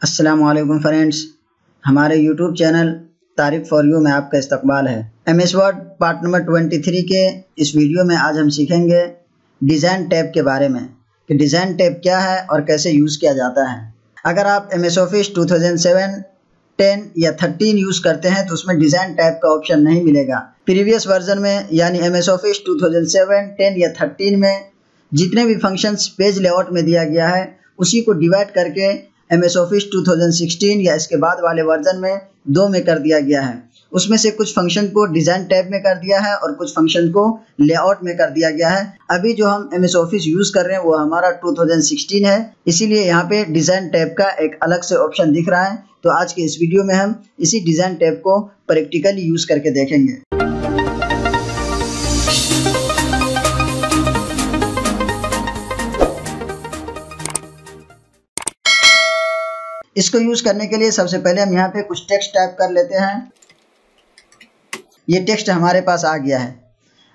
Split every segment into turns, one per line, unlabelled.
अस्सलामुअलैकुम फ्रेंड्स, हमारे YouTube channel तारीफ फॉर यू में आपका इस्तकबाल है। MS वर्ड पार्ट नंबर 23 के इस वीडियो में आज हम सीखेंगे डिज़ाइन टैब के बारे में कि डिज़ाइन टैब क्या है और कैसे यूज़ किया जाता है। अगर आप MS ऑफिस 2007, 10 या 13 यूज़ करते हैं तो उसमें डिज़ाइन टैब का ऑप्शन नहीं मिलेगा। प्रीवियस वर्जन में यानी MS ऑफिस 2007, 10 या 13 में जितने भी फंक्शंस पेज लेआउट में दिया गया है उसी को डिवाइड करके MS ऑफिस 2016 या इसके बाद वाले वर्जन में 2 में कर दिया गया है। उसमें से कुछ फंक्शन को डिज़ाइन टैब में कर दिया है और कुछ फंक्शन को लेआउट में कर दिया गया है। अभी जो हम MS ऑफिस यूज़ कर रहे हैं वो हमारा 2016 है, इसीलिए यहाँ पे डिज़ाइन टैब का एक अलग से ऑप्शन दिख रहा है। तो आज के इस वीडियो में हम इसी डिज़ाइन टैब को प्रैक्टिकली यूज़ करके देखेंगे। इसको यूज़ करने के लिए सबसे पहले हम यहाँ पे कुछ टेक्स्ट टाइप कर लेते हैं। ये टेक्स्ट हमारे पास आ गया है।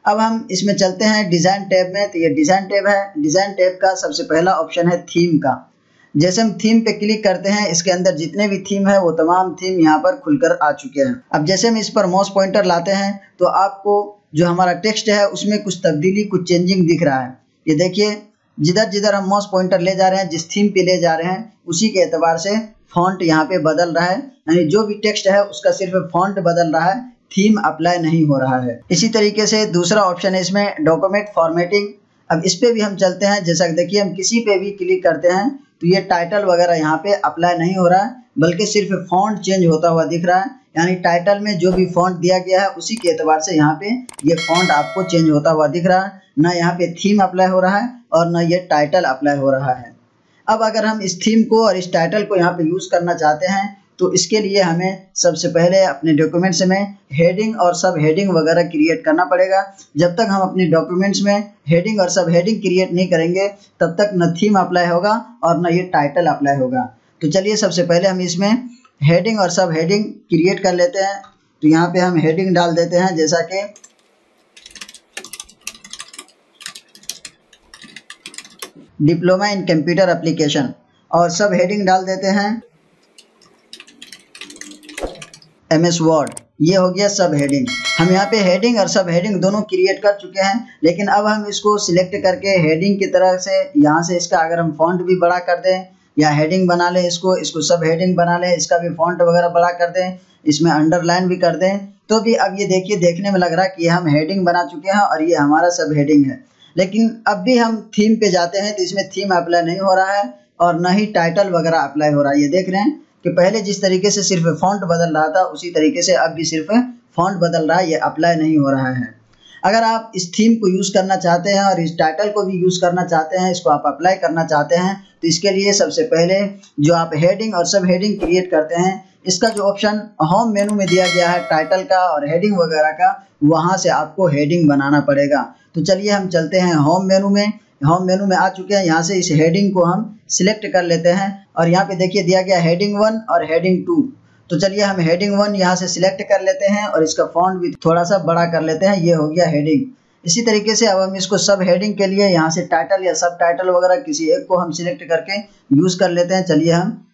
अब हम इसमें चलते हैं डिज़ाइन टैब में। तो ये डिज़ाइन टैब है। डिज़ाइन टैब का सबसे पहला ऑप्शन है थीम का। जैसे हम थीम पे क्लिक करते हैं, इसके अंदर जितने भी थीम है वो तमाम थीम यहाँ पर खुलकर आ चुके हैं। अब जैसे हम इस पर माउस पॉइंटर लाते हैं तो आपको जो हमारा टेक्स्ट है उसमें कुछ तब्दीली, कुछ चेंजिंग दिख रहा है। ये देखिए, जिधर जिधर हम माउस पॉइंटर ले जा रहे हैं, जिस थीम पे ले जा रहे हैं उसी के एतबार से फॉन्ट यहाँ पे बदल रहा है। यानी जो भी टेक्स्ट है उसका सिर्फ फॉन्ट बदल रहा है, थीम अप्लाई नहीं हो रहा है। इसी तरीके से दूसरा ऑप्शन है इसमें डॉक्यूमेंट फॉर्मेटिंग। अब इस पे भी हम चलते हैं। जैसा कि देखिए, हम किसी पे भी क्लिक करते हैं तो ये टाइटल वगैरह यहाँ पे अप्लाई नहीं हो रहा है, बल्कि सिर्फ फॉन्ट चेंज होता हुआ दिख रहा है। यानी टाइटल में जो भी फॉन्ट दिया गया है उसी के एतबार से यहाँ पे ये फॉन्ट आपको चेंज होता हुआ दिख रहा है। ना यहाँ पे थीम अप्लाई हो रहा है और ना ये टाइटल अप्लाई हो रहा है। अब अगर हम इस थीम को और इस टाइटल को यहाँ पे यूज़ करना चाहते हैं तो इसके लिए हमें सबसे पहले अपने डॉक्यूमेंट्स में हेडिंग और सब हेडिंग वगैरह क्रिएट करना पड़ेगा। जब तक हम अपने डॉक्यूमेंट्स में हेडिंग और सब हेडिंग क्रिएट नहीं करेंगे तब तक न थीम अप्लाई होगा और न ये टाइटल अप्लाई होगा। तो चलिए सबसे पहले हम इसमें हेडिंग और सब हेडिंग क्रिएट कर लेते हैं। तो यहाँ पे हम हेडिंग डाल देते हैं, जैसा कि डिप्लोमा इन कंप्यूटर एप्लीकेशन, और सब हेडिंग डाल देते हैं MS वर्ड। ये हो गया सब हेडिंग। हम यहाँ पे हेडिंग और सब हेडिंग दोनों क्रिएट कर चुके हैं, लेकिन अब हम इसको सिलेक्ट करके हेडिंग की तरह से यहाँ से इसका अगर हम फॉन्ट भी बड़ा कर दें या हेडिंग बना लें, इसको सब हेडिंग बना लें, इसका भी फॉन्ट वगैरह बड़ा कर दें, इसमें अंडरलाइन भी कर दें, तो भी अब ये देखिए, देखने में लग रहा है कि हम हेडिंग बना चुके हैं और ये हमारा सब हेडिंग है। लेकिन अब भी हम थीम पे जाते हैं तो इसमें थीम अप्लाई नहीं हो रहा है और ना ही टाइटल वगैरह अप्लाई हो रहा है। ये देख रहे हैं कि पहले जिस तरीके से सिर्फ फॉन्ट बदल रहा था उसी तरीके से अब भी सिर्फ फॉन्ट बदल रहा है, ये अप्लाई नहीं हो रहा है। अगर आप इस थीम को यूज़ करना चाहते हैं और इस टाइटल को भी यूज़ करना चाहते हैं, इसको आप अप्लाई करना चाहते हैं, तो इसके लिए सबसे पहले जो आप हेडिंग और सब हेडिंग क्रिएट करते हैं, इसका जो ऑप्शन होम मेनू में दिया गया है टाइटल का और हेडिंग वगैरह का, वहाँ से आपको हेडिंग बनाना पड़ेगा। तो चलिए हम चलते हैं होम मेनू में। होम मेनू में आ चुके हैं। यहाँ से इस हेडिंग को हम सिलेक्ट कर लेते हैं और यहाँ पे देखिए दिया गया हेडिंग 1 और हेडिंग 2। तो चलिए हम हेडिंग 1 यहाँ से सिलेक्ट कर लेते हैं और इसका फॉन्ट भी थोड़ा सा बड़ा कर लेते हैं। ये हो गया हेडिंग। इसी तरीके से अब हम इसको सब हेडिंग के लिए यहाँ से टाइटल या सब टाइटल वगैरह किसी एक को हम सिलेक्ट करके यूज़ कर लेते हैं। चलिए हम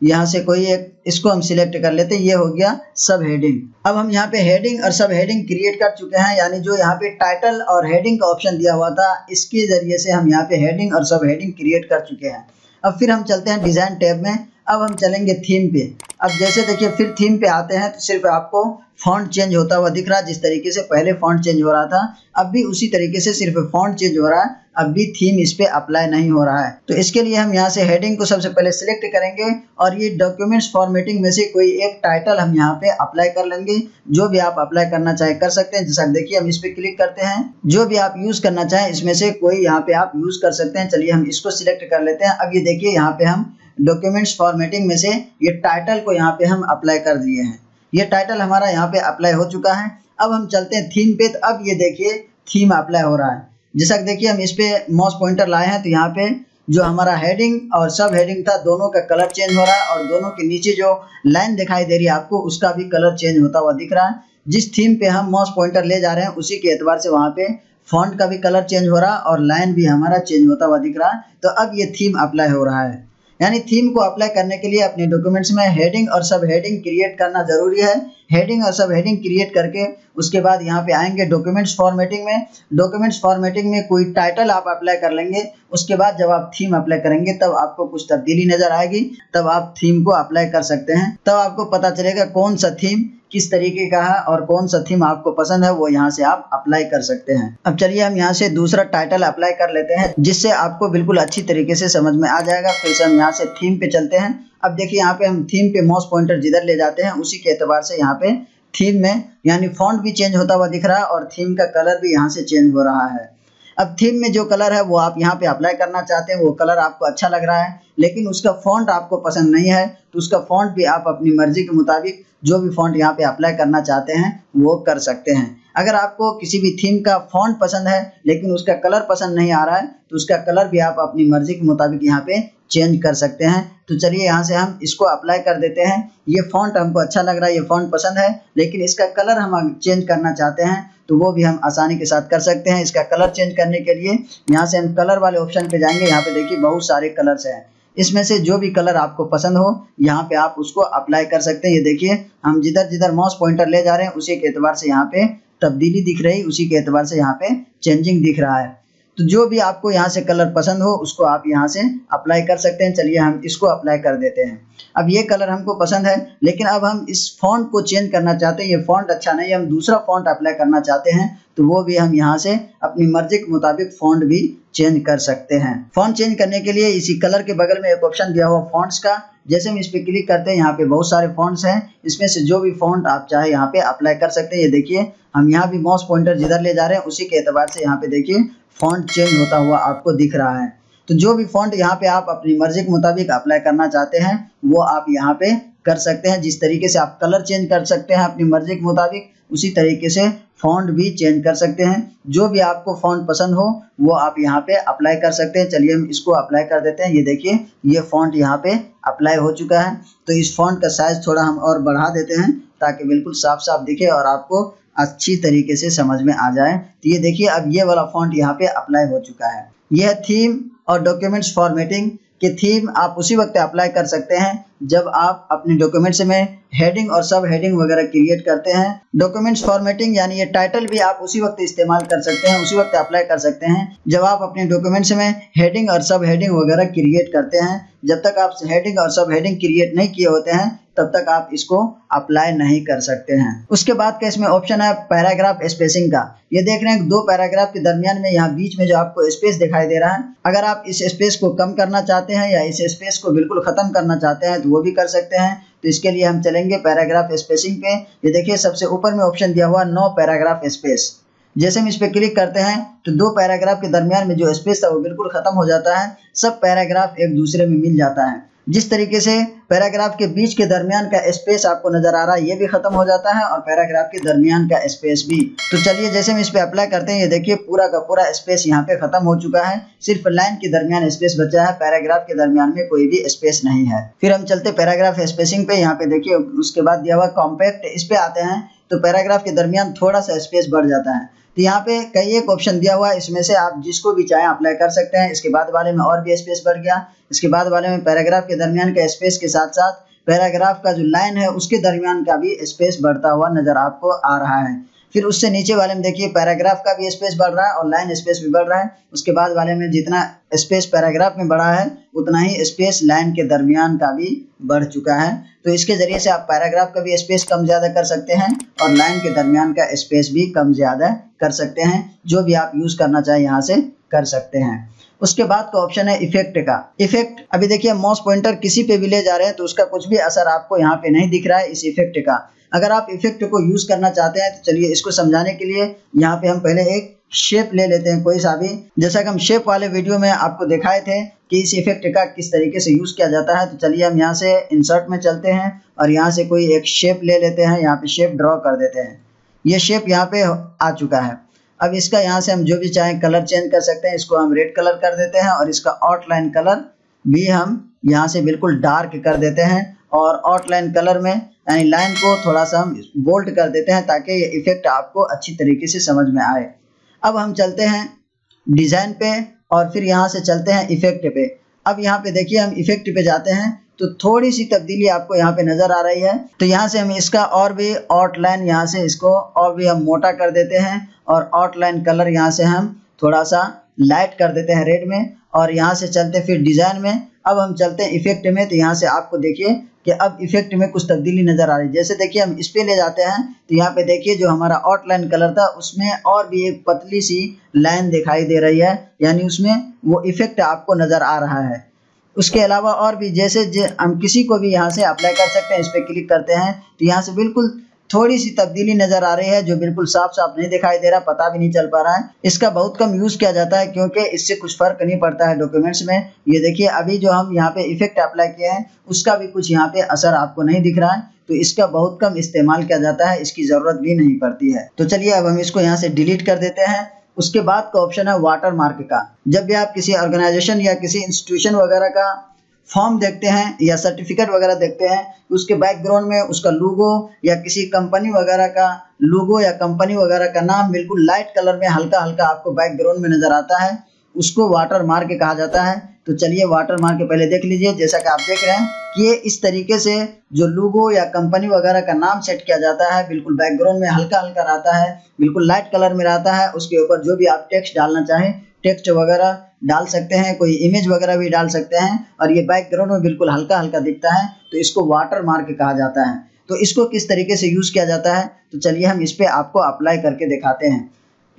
यहाँ से कोई एक इसको हम सिलेक्ट कर लेते हैं। ये हो गया सब हेडिंग। अब हम यहाँ पे हेडिंग और सब हेडिंग क्रिएट कर चुके हैं, यानी जो यहाँ पे टाइटल और हेडिंग का ऑप्शन दिया हुआ था इसके जरिए से हम यहाँ पे हेडिंग और सब हेडिंग क्रिएट कर चुके हैं। अब फिर हम चलते हैं डिज़ाइन टैब में। अब हम चलेंगे थीम पे। अब जैसे देखिए, फिर थीम पे आते हैं तो सिर्फ आपको फॉन्ट चेंज होता हुआ दिख रहा है। जिस तरीके से पहले फॉन्ट चेंज हो रहा था अब भी उसी तरीके से सिर्फ फॉन्ट चेंज हो रहा है, अब भी थीम इस पे अप्लाई नहीं हो रहा है। तो इसके लिए हम यहाँ से हेडिंग को सबसे पहले सिलेक्ट करेंगे और ये डॉक्यूमेंट्स फॉर्मेटिंग में से कोई एक टाइटल हम यहाँ पे अप्लाई कर लेंगे। जो भी आप अप्लाई करना चाहे कर सकते हैं। जैसा देखिए, हम इस पे क्लिक करते हैं, जो भी आप यूज़ करना चाहें इसमें से कोई यहाँ पे आप यूज़ कर सकते हैं। चलिए हम इसको सिलेक्ट कर लेते हैं। अब ये देखिए, यहाँ पे हम डॉक्यूमेंट्स फॉर्मेटिंग में से ये टाइटल को यहाँ पे हम अप्लाई कर दिए हैं। ये टाइटल हमारा यहाँ पे अप्लाई हो चुका है। अब हम चलते हैं थीम पे। तो अब ये देखिए, थीम अप्लाई हो रहा है। जैसा कि देखिए, हम इस पे माउस पॉइंटर लाए हैं तो यहाँ पे जो हमारा हेडिंग और सब हेडिंग था दोनों का कलर चेंज हो रहा है और दोनों के नीचे जो लाइन दिखाई दे रही है आपको उसका भी कलर चेंज होता हुआ दिख रहा है। जिस थीम पे हम माउस पॉइंटर ले जा रहे हैं उसी के एतबार से वहाँ पे फॉन्ट का भी कलर चेंज हो रहा है और लाइन भी हमारा चेंज होता हुआ दिख रहा है। तो अब ये थीम अप्लाई हो रहा है। यानी थीम को अप्लाई करने के लिए अपने डॉक्यूमेंट्स में हेडिंग और सब हेडिंग क्रिएट करना जरूरी है। हेडिंग और सब हेडिंग क्रिएट करके उसके बाद यहाँ पे आएंगे डॉक्यूमेंट्स फॉर्मेटिंग में। डॉक्यूमेंट्स फॉर्मेटिंग में कोई टाइटल आप अप्लाई कर लेंगे। उसके बाद जब आप थीम अप्लाई करेंगे तब आपको कुछ तब्दीली नजर आएगी, तब आप थीम को अप्लाई कर सकते हैं। तब आपको पता चलेगा कौन सा थीम किस तरीके का है और कौन सा थीम आपको पसंद है, वो यहाँ से आप अप्लाई कर सकते हैं। अब चलिए हम यहाँ से दूसरा टाइटल अप्लाई कर लेते हैं, जिससे आपको बिल्कुल अच्छी तरीके से समझ में आ जाएगा। फिर से हम यहाँ से थीम पे चलते हैं। अब देखिए यहाँ पे हम थीम पे माउस पॉइंटर जिधर ले जाते हैं उसी के एतबार से यहाँ पे थीम में यानी फॉन्ट भी चेंज होता हुआ दिख रहा है और थीम का कलर भी यहाँ से चेंज हो रहा है। अब थीम में जो कलर है वो आप यहाँ पे अप्लाई करना चाहते हैं, वो कलर आपको अच्छा लग रहा है लेकिन उसका फॉन्ट आपको पसंद नहीं है, तो उसका फॉन्ट भी आप अपनी मर्जी के मुताबिक जो भी फॉन्ट यहाँ पे अप्लाई करना चाहते हैं वो कर सकते हैं। अगर आपको किसी भी थीम का फॉन्ट पसंद है लेकिन उसका कलर पसंद नहीं आ रहा है, तो उसका कलर भी आप अपनी मर्जी के मुताबिक यहाँ पे चेंज कर सकते हैं। तो चलिए यहाँ से हम इसको अप्लाई कर देते हैं। ये फॉन्ट हमको अच्छा लग रहा है, ये फॉन्ट पसंद है, लेकिन इसका कलर हम चेंज करना चाहते हैं तो वो भी हम आसानी के साथ कर सकते हैं। इसका कलर चेंज करने के लिए यहाँ से हम कलर वाले ऑप्शन पे जाएंगे। यहाँ पे देखिए बहुत सारे कलर्स हैं, इसमें से जो भी कलर आपको पसंद हो यहाँ पे आप उसको अप्लाई कर सकते हैं। ये देखिए हम जिधर जिधर माउस पॉइंटर ले जा रहे हैं उसी के एतबार से यहाँ पे तब्दीली दिख रही, उसी के एतबार से यहाँ पे चेंजिंग दिख रहा है। तो जो भी आपको यहाँ से कलर पसंद हो उसको आप यहाँ से अप्लाई कर सकते हैं। चलिए हम इसको अप्लाई कर देते हैं। अब ये कलर हमको पसंद है लेकिन अब हम इस फॉन्ट को चेंज करना चाहते हैं। ये फॉन्ट अच्छा नहीं है, हम दूसरा फॉन्ट अप्लाई करना चाहते हैं, तो वो भी हम यहाँ से अपनी मर्जी के मुताबिक फॉन्ट भी चेंज कर सकते हैं। फॉन्ट चेंज करने के लिए इसी कलर के बगल में एक ऑप्शन दिया हुआ फॉन्ट्स का, जैसे हम इस पे क्लिक करते हैं यहाँ पे बहुत सारे फॉन्ट्स हैं, इसमें से जो भी फॉन्ट आप चाहे यहाँ पे अप्लाई कर सकते हैं। ये देखिए हम यहाँ भी माउस पॉइंटर जिधर ले जा रहे हैं उसी के एतबार से यहाँ पे देखिए फॉन्ट चेंज होता हुआ आपको दिख रहा है। तो जो भी फॉन्ट यहाँ पे आप अपनी मर्जी के मुताबिक अप्लाई करना चाहते हैं वो आप यहाँ पे कर सकते हैं। जिस तरीके से आप कलर चेंज कर सकते हैं अपनी मर्जी के मुताबिक, उसी तरीके से फॉन्ट भी चेंज कर सकते हैं। जो भी आपको फॉन्ट पसंद हो वो आप यहाँ पे अप्लाई कर सकते हैं। चलिए हम इसको अप्लाई कर देते हैं। ये देखिए ये फॉन्ट यहाँ पे अप्लाई हो चुका है। तो इस फॉन्ट का साइज थोड़ा हम और बढ़ा देते हैं ताकि बिल्कुल साफ साफ दिखे और आपको अच्छी तरीके से समझ में आ जाए। तो ये देखिए अब ये वाला फॉन्ट यहाँ पे अप्लाई हो चुका है। यह थीम और डॉक्यूमेंट्स फॉर्मेटिंग के थीम आप उसी वक्त अप्लाई कर सकते हैं जब आप अपने डॉक्यूमेंट्स में हेडिंग और सब हेडिंग वगैरह क्रिएट करते हैं। डॉक्यूमेंट्स फॉर्मेटिंग यानी ये टाइटल भी आप उसी वक्त इस्तेमाल कर सकते हैं, उसी वक्त अप्लाई कर सकते हैं जब आप अपने डॉक्यूमेंट्स में हेडिंग और सब हेडिंग वगैरह क्रिएट करते हैं। जब तक आप हेडिंग और सब हेडिंग क्रिएट नहीं किए होते हैं तब तक आप इसको अप्लाई नहीं कर सकते हैं। उसके बाद का इसमें ऑप्शन है पैराग्राफ स्पेसिंग का। ये देख रहे हैं दो पैराग्राफ के दरमियान में यहाँ बीच में जो आपको स्पेस दिखाई दे रहा है, अगर आप इस स्पेस को कम करना चाहते हैं या इस स्पेस को बिल्कुल खत्म करना चाहते हैं तो वो भी कर सकते हैं। तो इसके लिए हम चलेंगे पैराग्राफ स्पेसिंग पे। ये देखिए सबसे ऊपर में ऑप्शन दिया हुआ नो पैराग्राफ स्पेस। जैसे हम इस पे क्लिक करते हैं तो दो पैराग्राफ के दरमियान में जो स्पेस था वो बिल्कुल खत्म हो जाता है, सब पैराग्राफ एक दूसरे में मिल जाता है। जिस तरीके से पैराग्राफ के बीच के दरमियान का स्पेस आपको नजर आ रहा है ये भी खत्म हो जाता है और पैराग्राफ के दरमियान का स्पेस भी। तो चलिए जैसे हम इस पे अप्लाई करते हैं ये देखिए पूरा का पूरा स्पेस यहाँ पे खत्म हो चुका है, सिर्फ लाइन के दरमियान स्पेस बचा है, पैराग्राफ के दरमियान में कोई भी स्पेस नहीं है। फिर हम चलते पैराग्राफ स्पेसिंग पे। यहाँ पे देखिए उसके बाद दिया हुआ कॉम्पैक्ट, इस पे आते हैं तो पैराग्राफ के दरमियान थोड़ा सा स्पेस बढ़ जाता है। तो यहाँ पे कई एक ऑप्शन दिया हुआ है, इसमें से आप जिसको भी चाहें अप्लाई कर सकते हैं। इसके बाद वाले में और भी स्पेस बढ़ गया, इसके बाद वाले में पैराग्राफ के दरमियान का स्पेस के साथ साथ पैराग्राफ का जो लाइन है उसके दरमियान का भी स्पेस बढ़ता हुआ नजर आपको आ रहा है। फिर उससे नीचे वाले में देखिए पैराग्राफ का भी स्पेस बढ़ रहा है और लाइन स्पेस भी बढ़ रहा है। उसके बाद वाले में जितना स्पेस पैराग्राफ में बढ़ा है उतना ही स्पेस लाइन के दरमियान का भी बढ़ चुका है। तो इसके जरिए से आप पैराग्राफ का भी स्पेस कम ज़्यादा कर सकते हैं और लाइन के दरमियान का स्पेस भी कम ज़्यादा कर सकते हैं। जो भी आप यूज़ करना चाहें यहाँ से कर सकते हैं। उसके बाद का ऑप्शन है इफेक्ट का। इफेक्ट अभी देखिए माउस पॉइंटर किसी पे भी ले जा रहे हैं तो उसका कुछ भी असर आपको यहाँ पे नहीं दिख रहा है इस इफेक्ट का। अगर आप इफेक्ट को यूज करना चाहते हैं तो चलिए इसको समझाने के लिए यहाँ पे हम पहले एक शेप ले लेते हैं कोई सा भी। जैसा कि हम शेप वाले वीडियो में आपको दिखाए थे कि इस इफेक्ट का किस तरीके से यूज किया जाता है। तो चलिए हम यहाँ से इंसर्ट में चलते हैं और यहाँ से कोई एक शेप ले लेते हैं, यहाँ पे शेप ड्रॉ कर देते हैं। ये शेप यहाँ पे आ चुका है। अब इसका यहाँ से हम जो भी चाहें कलर चेंज कर सकते हैं। इसको हम रेड कलर कर देते हैं और इसका आउटलाइन कलर भी हम यहाँ से बिल्कुल डार्क कर देते हैं और आउटलाइन कलर में यानी लाइन को थोड़ा सा हम बोल्ड कर देते हैं ताकि ये इफेक्ट आपको अच्छी तरीके से समझ में आए। अब हम चलते हैं डिज़ाइन पे और फिर यहाँ से चलते हैं इफेक्ट पे। अब यहाँ पे देखिए हम इफेक्ट पे जाते हैं तो थोड़ी सी तब्दीली आपको यहाँ पे नजर आ रही है। तो यहाँ से हम इसका और भी आउटलाइन यहाँ से इसको और भी हम मोटा कर देते हैं और आउटलाइन कलर यहाँ से हम थोड़ा सा लाइट कर देते हैं रेड में। और यहाँ से चलते फिर डिजाइन में, अब हम चलते हैं इफेक्ट में। तो यहाँ से आपको देखिए कि अब इफेक्ट में कुछ तब्दीली नजर आ रही है। जैसे देखिए हम इस पे ले जाते हैं तो यहाँ पे देखिए जो हमारा आउटलाइन कलर था उसमें और भी एक पतली सी लाइन दिखाई दे रही है, यानी उसमें वो इफेक्ट आपको नजर आ रहा है। उसके अलावा और भी जैसे हम किसी को भी यहाँ से अप्लाई कर सकते हैं। इस पर क्लिक करते हैं तो यहाँ से बिल्कुल थोड़ी सी तब्दीली नजर आ रही है, जो बिल्कुल साफ साफ नहीं दिखाई दे रहा, पता भी नहीं चल पा रहा है। इसका बहुत कम यूज किया जाता है क्योंकि इससे कुछ फर्क नहीं पड़ता है डॉक्यूमेंट्स में। ये देखिए अभी जो हम यहाँ पे इफेक्ट अप्लाई किए हैं उसका भी कुछ यहाँ पे असर आपको नहीं दिख रहा है, तो इसका बहुत कम इस्तेमाल किया जाता है, इसकी जरूरत भी नहीं पड़ती है। तो चलिए अब हम इसको यहाँ से डिलीट कर देते हैं। उसके बाद का ऑप्शन है वाटर मार्क का। जब भी आप किसी ऑर्गेनाइजेशन या किसी इंस्टीट्यूशन वगैरह का फॉर्म देखते हैं या सर्टिफिकेट वगैरह देखते हैं, उसके बैकग्राउंड में उसका लोगो या किसी कंपनी वगैरह का लोगो या कंपनी वगैरह का नाम बिल्कुल लाइट कलर में हल्का हल्का आपको बैकग्राउंड में नजर आता है, उसको वाटर मार्क कहा जाता है। तो चलिए वाटर मार्क पहले देख लीजिए। जैसा कि आप देख रहे हैं कि ये इस तरीके से जो लोगो या कंपनी वगैरह का नाम सेट किया जाता है, बिल्कुल बैकग्राउंड में हल्का हल्का रहता है, बिल्कुल लाइट कलर में रहता है। उसके ऊपर जो भी आप टेक्स्ट डालना चाहें टेक्स्ट वगैरह डाल सकते हैं, कोई इमेज वगैरह भी डाल सकते हैं, और ये बैकग्राउंड में बिल्कुल हल्का हल्का दिखता है, तो इसको वाटर मार्क कहा जाता है। तो इसको किस तरीके से यूज किया जाता है तो चलिए हम इस पे आपको अप्लाई करके दिखाते हैं।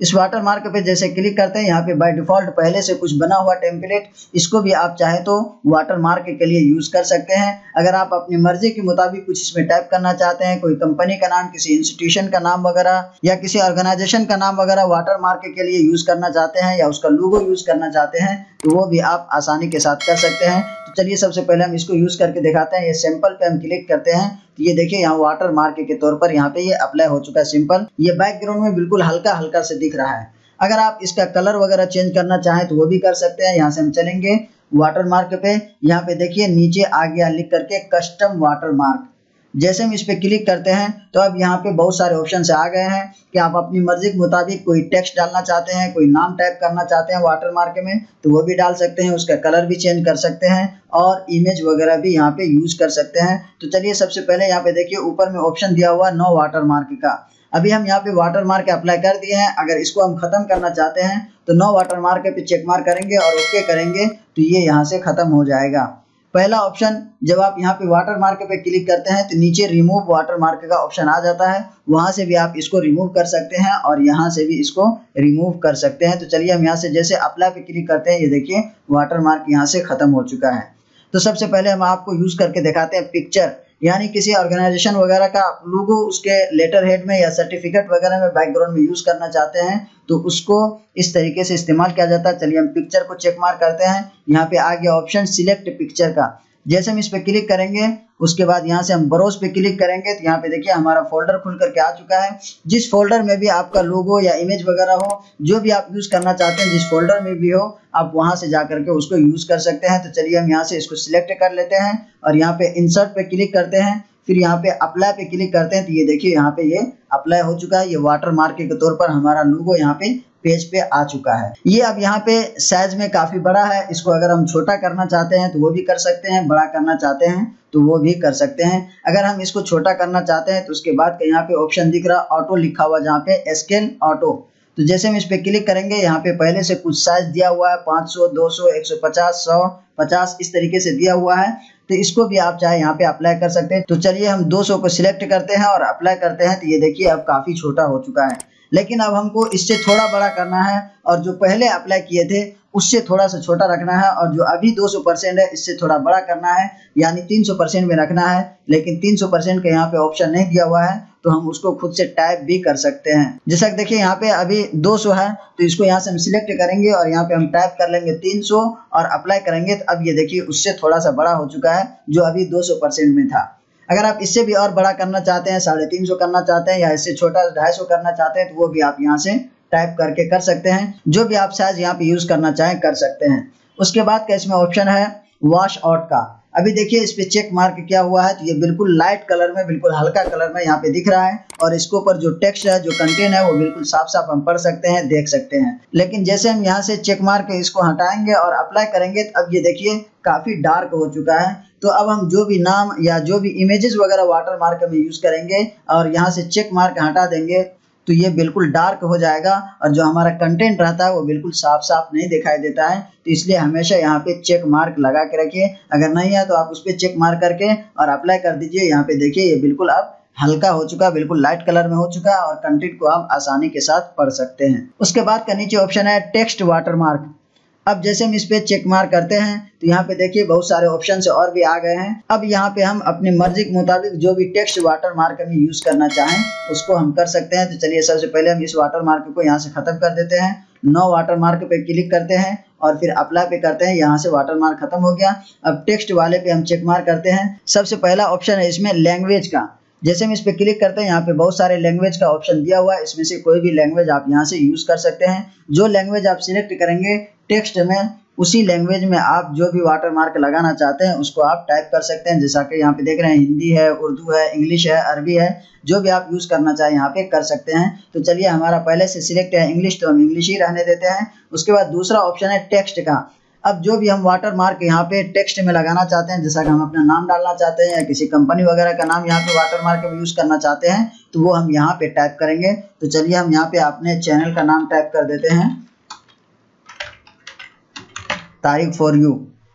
इस वाटर मार्क पे जैसे क्लिक करते हैं, यहाँ पे बाय डिफॉल्ट पहले से कुछ बना हुआ टेम्पलेट, इसको भी आप चाहे तो वाटर मार्क के लिए यूज कर सकते हैं। अगर आप अपनी मर्जी के मुताबिक कुछ इसमें टाइप करना चाहते हैं, कोई कंपनी का नाम, किसी इंस्टीट्यूशन का नाम वगैरह या किसी ऑर्गेनाइजेशन का नाम वगैरह वाटर मार्क के लिए यूज करना चाहते हैं या उसका लोगो यूज करना चाहते हैं, तो वो भी आप आसानी के साथ कर सकते हैं। तो चलिए सबसे पहले हम इसको यूज करके दिखाते हैं। ये सैंपल पे हम क्लिक करते हैं तो ये देखिए यहाँ वाटर मार्क के तौर पर यहाँ पे ये अप्लाई हो चुका है सिंपल। ये बैकग्राउंड में बिल्कुल हल्का हल्का से दिख रहा है। अगर आप इसका कलर वगैरह चेंज करना चाहें तो वो भी कर सकते हैं। यहाँ से हम चलेंगे वाटर मार्क पे, यहाँ पे देखिए नीचे आ गया लिख करके कस्टम वाटर मार्क। जैसे हम इस पे क्लिक करते हैं तो अब यहाँ पे बहुत सारे ऑप्शन आ गए हैं कि आप अपनी मर्जी के मुताबिक कोई टेक्स्ट डालना चाहते हैं, कोई नाम टाइप करना चाहते हैं वाटर मार्क में तो वो भी डाल सकते हैं, उसका कलर भी चेंज कर सकते हैं और इमेज वगैरह भी यहाँ पे यूज कर सकते हैं। तो चलिए सबसे पहले यहाँ पे देखिए ऊपर में ऑप्शन दिया हुआ नो वाटर मार्क का। अभी हम यहाँ पे वाटर मार्क अप्लाई कर दिए हैं। अगर इसको हम खत्म करना चाहते हैं तो नो वाटर मार्क पे चेक मार्क करेंगे और ओके करेंगे तो ये यहाँ से खत्म हो जाएगा। पहला ऑप्शन जब आप यहाँ पे वाटर मार्क पे क्लिक करते हैं तो नीचे रिमूव वाटर मार्क का ऑप्शन आ जाता है, वहां से भी आप इसको रिमूव कर सकते हैं और यहाँ से भी इसको रिमूव कर सकते हैं। तो चलिए हम यहाँ से जैसे अप्लाई पे क्लिक करते हैं, ये देखिए वाटर मार्क यहाँ से खत्म हो चुका है। तो सबसे पहले हम आपको यूज करके दिखाते हैं पिक्चर, यानी किसी ऑर्गेनाइजेशन वगैरह का लोगो उसके लेटर हेड में या सर्टिफिकेट वगैरह में बैकग्राउंड में यूज करना चाहते हैं तो उसको इस तरीके से इस्तेमाल किया जाता है। चलिए हम पिक्चर को चेक मार्क करते हैं। यहाँ पे आ गया ऑप्शन सिलेक्ट पिक्चर का। जैसे हम इस पे क्लिक करेंगे उसके बाद यहाँ से हम ब्राउज पे क्लिक करेंगे तो यहाँ पे देखिए हमारा फोल्डर खुल करके आ चुका है। जिस फोल्डर में भी आपका लोगो या इमेज वगैरह हो, जो भी आप यूज करना चाहते हैं, जिस फोल्डर में भी हो, आप वहां से जा करके उसको यूज कर सकते हैं। तो चलिए हम यहाँ से इसको सिलेक्ट कर लेते हैं और यहाँ पे इंसर्ट पे क्लिक करते हैं, फिर यहाँ पे अप्लाई पे क्लिक करते हैं तो ये देखिए यहाँ पे ये अप्लाई हो चुका है। ये वाटर मार्क के तौर पर हमारा लोगो यहाँ पे पेज पे आ चुका है। ये अब यहाँ पे साइज में काफी बड़ा है, इसको अगर हम छोटा करना चाहते हैं तो वो भी कर सकते हैं, बड़ा करना चाहते हैं तो वो भी कर सकते हैं। अगर हम इसको छोटा करना चाहते हैं तो उसके बाद का यहाँ पे ऑप्शन दिख रहा ऑटो लिखा हुआ, जहाँ पे स्केल ऑटो। तो जैसे हम इस पे क्लिक करेंगे यहाँ पे पहले से कुछ साइज दिया हुआ है, 500, 200, 150, 100, 50 इस तरीके से दिया हुआ है। तो इसको भी आप चाहे यहाँ पे अप्लाई कर सकते हैं। तो चलिए हम 200 को सिलेक्ट करते हैं और अप्लाई करते हैं तो ये देखिए अब काफी छोटा हो चुका है। लेकिन अब हमको इससे थोड़ा बड़ा करना है और जो पहले अप्लाई किए थे उससे थोड़ा सा छोटा रखना है, और जो अभी 200% है इससे थोड़ा बड़ा करना है, यानी 300% में रखना है। लेकिन 300% का यहाँ पे ऑप्शन नहीं दिया हुआ है तो हम उसको खुद से टाइप भी कर सकते हैं। जैसा कि देखिए यहाँ पे अभी 200 है तो इसको यहाँ से हम सिलेक्ट करेंगे और यहाँ पे हम टाइप कर लेंगे 300 और अप्लाई करेंगे तो अब ये देखिए उससे थोड़ा सा बड़ा हो चुका है जो अभी 200% में था। अगर आप इससे भी और बड़ा करना चाहते हैं, 350 करना चाहते हैं या इससे छोटा 250 करना चाहते हैं तो वो भी आप यहाँ से टाइप करके कर सकते हैं। जो भी आप साइज यहाँ पे यूज करना चाहें कर सकते हैं। उसके बाद का इसमें ऑप्शन है वॉश आउट का। अभी देखिए इस पे चेक मार्क क्या हुआ है, तो ये बिल्कुल लाइट कलर में, बिल्कुल हल्का कलर में यहाँ पे दिख रहा है और इसके ऊपर जो टेक्स्ट है, जो कंटेंट है, वो बिल्कुल साफ साफ हम पढ़ सकते हैं, देख सकते हैं। लेकिन जैसे हम यहाँ से चेक मार्क इसको हटाएंगे और अप्लाई करेंगे, तो अब ये देखिए काफी डार्क हो चुका है। तो अब हम जो भी नाम या जो भी इमेजेस वगैरह वाटर मार्क में यूज करेंगे और यहाँ से चेक मार्क हटा देंगे, तो ये बिल्कुल डार्क हो जाएगा और जो हमारा कंटेंट रहता है वो बिल्कुल साफ साफ नहीं दिखाई देता है। तो इसलिए हमेशा यहाँ पे चेक मार्क लगा के रखिए। अगर नहीं है तो आप उस पर चेक मार्क करके और अप्लाई कर दीजिए। यहाँ पे देखिए ये बिल्कुल अब हल्का हो चुका, बिल्कुल लाइट कलर में हो चुका और कंटेंट को हम आसानी के साथ पढ़ सकते हैं। उसके बाद का नीचे ऑप्शन है टेक्स्ट वाटर मार्क। अब जैसे हम इस पे चेक मार्क करते हैं तो यहाँ पे देखिए बहुत सारे ऑप्शन और भी आ गए हैं। अब यहाँ पे हम अपनी मर्जी के मुताबिक जो भी टेक्स्ट वाटर मार्क में यूज करना चाहें उसको हम कर सकते हैं। तो चलिए सबसे पहले हम इस वाटर मार्क को यहाँ से खत्म कर देते हैं। नो वाटर मार्क पे क्लिक करते हैं और फिर अप्लाई पे करते हैं। यहाँ से वाटर मार्क खत्म हो गया। अब टेक्स्ट वाले पे हम चेक मार्क करते हैं। सबसे पहला ऑप्शन है इसमें लैंग्वेज का। जैसे हम इस पे क्लिक करते हैं, यहाँ पे बहुत सारे लैंग्वेज का ऑप्शन दिया हुआ है। इसमें से कोई भी लैंग्वेज आप यहाँ से यूज कर सकते हैं। जो लैंग्वेज आप सिलेक्ट करेंगे टेक्स्ट में, उसी लैंग्वेज में आप जो भी वाटर मार्क लगाना चाहते हैं उसको आप टाइप कर सकते हैं। जैसा कि यहाँ पे देख रहे हैं हिंदी है, उर्दू है, इंग्लिश है, अरबी है, जो भी आप यूज करना चाहें यहाँ पे कर सकते हैं। तो चलिए हमारा पहले से सिलेक्ट है इंग्लिश, तो हम इंग्लिश ही रहने देते हैं। उसके बाद दूसरा ऑप्शन है टेक्स्ट का। अब जो भी हम वाटर मार्क यहाँ पे टेक्स्ट में लगाना चाहते हैं, जैसा कि हम अपना नाम डालना चाहते हैं या किसी कंपनी वगैरह का नाम यहाँ पे वाटर मार्क में यूज करना चाहते हैं, तो वो हम यहाँ पे टाइप करेंगे। तो चलिए हम यहाँ पे अपने चैनल का नाम टाइप कर देते हैं, तारीख फॉर यू।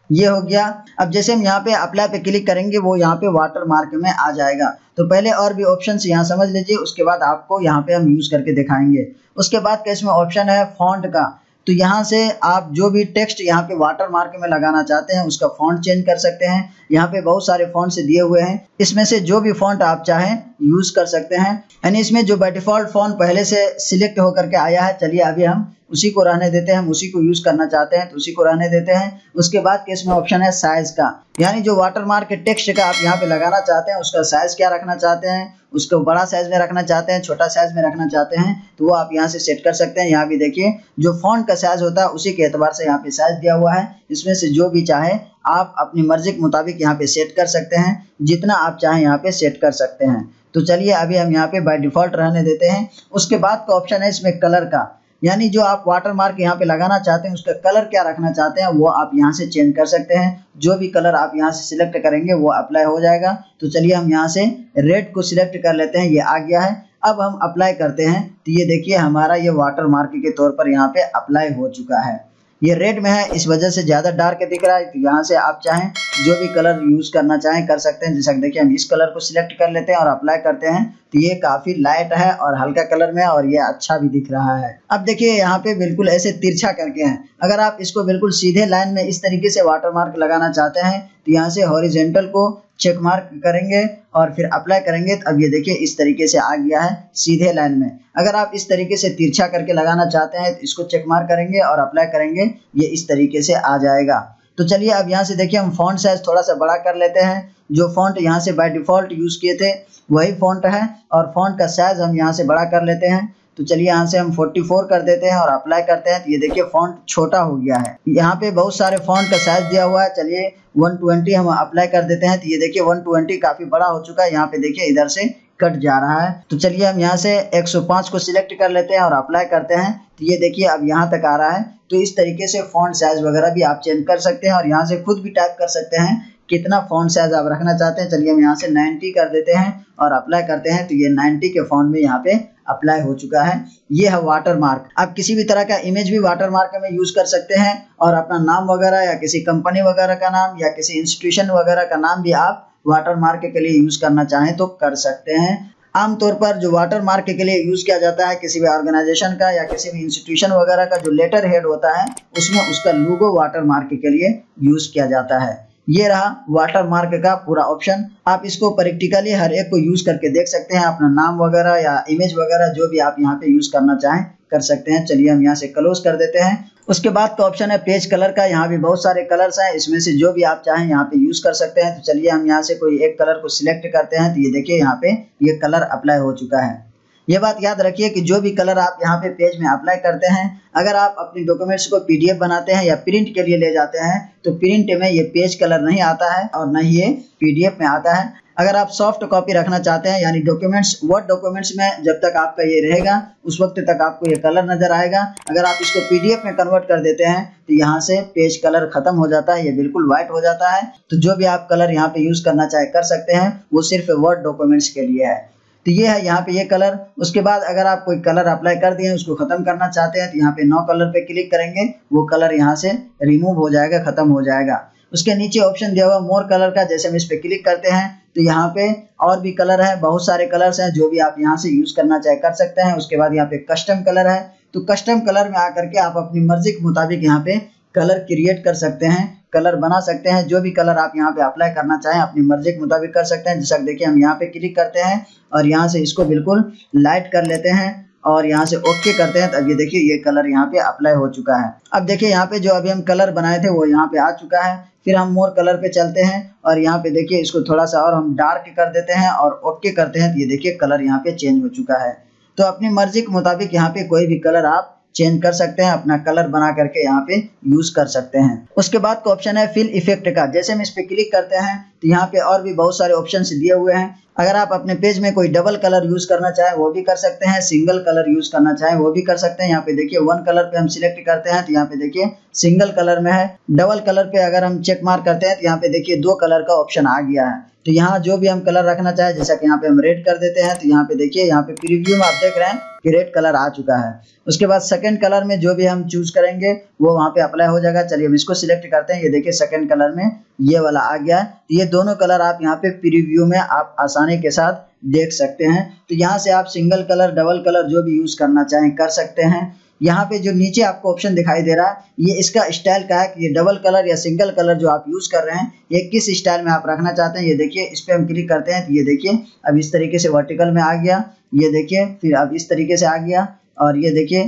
ये हो गया। अब जैसे हम यहाँ पे अप्लाई पे क्लिक करेंगे वो यहाँ पे वाटर मार्क में आ जाएगा। तो पहले और भी ऑप्शंस यहाँ समझ लीजिए, उसके बाद आपको यहाँ पे हम यूज करके दिखाएंगे। उसके बाद का इसमें ऑप्शन है फॉन्ट का। तो यहाँ से आप जो भी टेक्स्ट यहाँ पे वाटर मार्क में लगाना चाहते हैं उसका फॉन्ट चेंज कर सकते हैं। यहाँ पे बहुत सारे फॉन्ट से दिए हुए हैं, इसमें से जो भी फॉन्ट आप चाहें यूज कर सकते हैं। यानी इसमें जो बाय डिफॉल्ट फॉन्ट पहले से सिलेक्ट होकर के आया है, चलिए अभी हम उसी को रहने देते हैं। हम उसी को यूज करना चाहते हैं तो उसी को रहने देते हैं। उसके बाद के इसमें ऑप्शन है साइज का, यानी जो वाटर मार्क के टेक्स्ट का आप यहाँ पे लगाना चाहते हैं उसका साइज क्या रखना चाहते हैं, उसको बड़ा साइज में रखना चाहते हैं, छोटा साइज में रखना चाहते हैं, तो वो आप यहाँ से सेट कर सकते हैं। यहाँ भी देखिए जो फॉन्ट का साइज होता है उसी के एतबार से यहाँ पे साइज दिया हुआ है। इसमें से जो भी चाहे आप अपनी मर्जी के मुताबिक यहाँ पे सेट कर सकते हैं, जितना आप चाहें यहाँ पे सेट कर सकते हैं। तो चलिए अभी हम यहाँ पे बाय डिफॉल्ट रहने देते हैं। उसके बाद का ऑप्शन है इसमें कलर का, यानी जो आप वाटर मार्क यहाँ पे लगाना चाहते हैं उसका कलर क्या रखना चाहते हैं वो आप यहाँ से चेंज कर सकते हैं। जो भी कलर आप यहाँ से सिलेक्ट करेंगे वो अप्लाई हो जाएगा। तो चलिए हम यहाँ से रेड को सिलेक्ट कर लेते हैं, ये आ गया है। अब हम अप्लाई करते हैं तो ये देखिए हमारा ये वाटर मार्क के तौर पर यहाँ पे अप्लाई हो चुका है। ये रेड में है इस वजह से ज़्यादा डार्क दिख रहा है। तो यहाँ से आप चाहें जो भी कलर यूज़ करना चाहें कर सकते हैं। जैसा कि देखिए हम इस कलर को सिलेक्ट कर लेते हैं और अप्लाई करते हैं तो ये काफ़ी लाइट है और हल्का कलर में है और ये अच्छा भी दिख रहा है। अब देखिए यहाँ पे बिल्कुल ऐसे तिरछा करके हैं। अगर आप इसको बिल्कुल सीधे लाइन में इस तरीके से वाटर मार्क लगाना चाहते हैं तो यहाँ से हॉरिजेंटल को चेक मार्क करेंगे और फिर अप्लाई करेंगे तो अब ये देखिए इस तरीके से आ गया है सीधे लाइन में। अगर आप इस तरीके से तिरछा करके लगाना चाहते हैं तो इसको चेक मार्क करेंगे और अप्लाई करेंगे, ये इस तरीके से आ जाएगा। तो चलिए अब यहाँ से देखिए हम फॉन्ट साइज थोड़ा सा बड़ा कर लेते हैं। जो फॉन्ट यहाँ से बाय डिफॉल्ट यूज़ किए थे वही फॉन्ट है और फॉन्ट का साइज हम यहाँ से बड़ा कर लेते हैं। तो चलिए यहाँ से हम 44 कर देते हैं और अप्लाई करते हैं तो ये देखिए फॉन्ट छोटा हो गया है। यहाँ पे बहुत सारे फॉन्ट का साइज दिया हुआ है। चलिए 120 हम अप्लाई कर देते हैं तो ये देखिए 120 काफ़ी बड़ा हो चुका है। यहाँ पे देखिए इधर से कट जा रहा है। तो चलिए हम यहाँ से 105 को सिलेक्ट कर लेते हैं और अप्लाई करते हैं तो ये देखिए अब यहाँ तक आ रहा है। तो इस तरीके से फॉन्ट साइज वगैरह भी आप चेंज कर सकते हैं और यहाँ से खुद भी टाइप कर सकते हैं कितना फॉन्ट साइज आप रखना चाहते हैं। चलिए हम यहाँ से 90 कर देते हैं और अप्लाई करते हैं तो ये 90 के फॉन्ट में यहाँ पे अप्लाई हो चुका है। ये है वाटर मार्क। आप किसी भी तरह का इमेज भी वाटर मार्क में यूज कर सकते हैं और अपना नाम वगैरह या किसी कंपनी वगैरह का नाम या किसी इंस्टीट्यूशन वगैरह का नाम भी आप वाटर मार्क के लिए यूज करना चाहें तो कर सकते हैं। आमतौर पर जो वाटर मार्क के लिए यूज किया जाता है किसी भी ऑर्गेनाइजेशन का या किसी भी इंस्टीट्यूशन वगैरह का जो लेटर हेड होता है उसमें उसका लोगो वाटर मार्क के लिए यूज किया जाता है। ये रहा वाटर मार्क का पूरा ऑप्शन। आप इसको प्रैक्टिकली हर एक को यूज करके देख सकते हैं। अपना नाम वगैरह या इमेज वगैरह जो भी आप यहाँ पे यूज करना चाहें कर सकते हैं। चलिए हम यहाँ से क्लोज कर देते हैं। उसके बाद का ऑप्शन है पेज कलर का। यहाँ भी बहुत सारे कलर्स हैं, इसमें से जो भी आप चाहें यहाँ पे यूज कर सकते हैं। तो चलिए हम यहाँ से कोई एक कलर को सिलेक्ट करते हैं तो ये देखिए यहाँ पे ये कलर अप्लाई हो चुका है। ये बात याद रखिए कि जो भी कलर आप यहाँ पे पेज में अप्लाई करते हैं, अगर आप अपनी डॉक्यूमेंट्स को पीडीएफ बनाते हैं या प्रिंट के लिए ले जाते हैं तो प्रिंट में ये पेज कलर नहीं आता है और न ही ये पीडीएफ में आता है। अगर आप सॉफ्ट कॉपी रखना चाहते हैं यानी डॉक्यूमेंट्स, वर्ड डॉक्यूमेंट्स में जब तक आपका ये रहेगा उस वक्त तक आपको ये कलर नजर आएगा। अगर आप इसको पीडीएफ में कन्वर्ट कर देते हैं तो यहाँ से पेज कलर खत्म हो जाता है, ये बिल्कुल व्हाइट हो जाता है। तो जो भी आप कलर यहाँ पे यूज करना चाहे कर सकते हैं, वो सिर्फ वर्ड डॉक्यूमेंट्स के लिए है। तो ये है यहाँ पे ये कलर। उसके बाद अगर आप कोई कलर अप्लाई कर दिए उसको खत्म करना चाहते हैं तो यहाँ पे नो कलर पे क्लिक करेंगे, वो कलर यहाँ से रिमूव हो जाएगा, खत्म हो जाएगा। उसके नीचे ऑप्शन दिया हुआ मोर कलर का, जैसे हम इस पे क्लिक करते हैं तो यहाँ पे और भी कलर है, बहुत सारे कलर्स हैं जो भी आप यहाँ से यूज करना चाहे कर सकते हैं। उसके बाद यहाँ पे कस्टम कलर है, तो कस्टम कलर में आकर के आप अपनी मर्जी के मुताबिक यहाँ पे कलर क्रिएट कर सकते हैं, कलर बना सकते हैं। जो भी कलर आप यहाँ पे अप्लाई करना चाहें अपनी मर्जी के मुताबिक कर सकते हैं। जैसा देखिए हम यहाँ पे क्लिक करते हैं और यहाँ से इसको बिल्कुल लाइट कर लेते हैं और यहाँ से ओके करते हैं। तो अब ये देखिए ये कलर यहाँ पे अप्लाई हो चुका है। अब देखिए यहाँ पे जो अभी हम कलर बनाए थे वो यहाँ पे आ चुका है। फिर हम मोर कलर पे चलते हैं और यहाँ पे देखिए इसको थोड़ा सा और हम डार्क कर देते हैं और ओके करते हैं। तो ये देखिए कलर यहाँ पे चेंज हो चुका है। तो अपनी मर्जी के मुताबिक यहाँ पे कोई भी कलर आप चेंज कर सकते हैं, अपना कलर बना करके यहाँ पे यूज कर सकते हैं। उसके बाद का ऑप्शन है फिल इफेक्ट का, जैसे हम इस पे क्लिक करते हैं तो यहाँ पे और भी बहुत सारे ऑप्शन दिए हुए हैं। अगर आप अपने पेज में कोई डबल कलर यूज करना चाहें वो भी कर सकते हैं, सिंगल कलर यूज करना चाहें वो भी कर सकते हैं। यहाँ पे देखिए वन कलर पे हम सिलेक्ट करते हैं तो यहाँ पे देखिए सिंगल कलर में है। डबल कलर पे अगर हम चेक मार्क करते हैं तो यहाँ पे देखिए दो कलर का ऑप्शन आ गया है। तो यहाँ जो भी हम कलर रखना चाहे, जैसा कि यहाँ पे हम रेड कर देते हैं तो यहाँ पे देखिए यहाँ पे प्रीव्यू में आप देख रहे हैं कि रेड कलर आ चुका है। उसके बाद सेकंड कलर में जो भी हम चूज करेंगे वो वहाँ पे अप्लाई हो जाएगा। चलिए हम इसको सिलेक्ट करते हैं, ये देखिए सेकंड कलर में ये वाला आ गया है। ये दोनों कलर आप यहाँ पे प्रीव्यू में आप आसानी के साथ देख सकते हैं। तो यहाँ से आप सिंगल कलर, डबल कलर जो भी यूज करना चाहें कर सकते हैं। यहाँ पे जो नीचे आपको ऑप्शन दिखाई दे रहा है ये इसका स्टाइल का है कि ये डबल कलर या सिंगल कलर जो आप यूज कर रहे हैं ये किस स्टाइल में आप रखना चाहते हैं। ये देखिए इस पे हम क्लिक करते हैं तो ये देखिए अब इस तरीके से वर्टिकल में आ गया, ये देखिए फिर अब इस तरीके से आ गया और ये देखिए